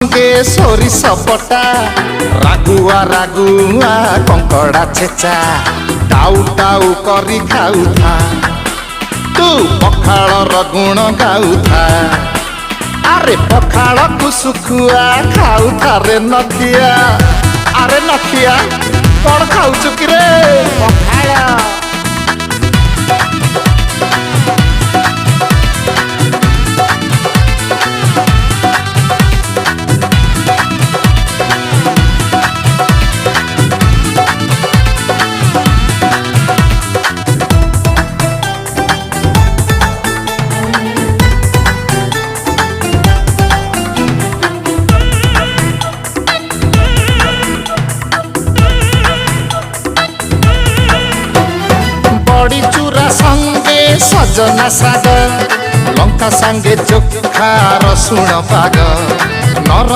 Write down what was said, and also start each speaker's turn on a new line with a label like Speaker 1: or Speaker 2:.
Speaker 1: संगे सोरिष बटा रागुआ रागुआ कंकड़ा छेचा tau tau करी खाउथा तू पखाल गुण गाउथा अरे पखाल को सुखुआ खाउथा रे नथिया अरे नथिया कौन खाऊ कि रे पखाल बड़ी चूरा संगे सजना साग लंका संगे चोखा रसुण पाग नर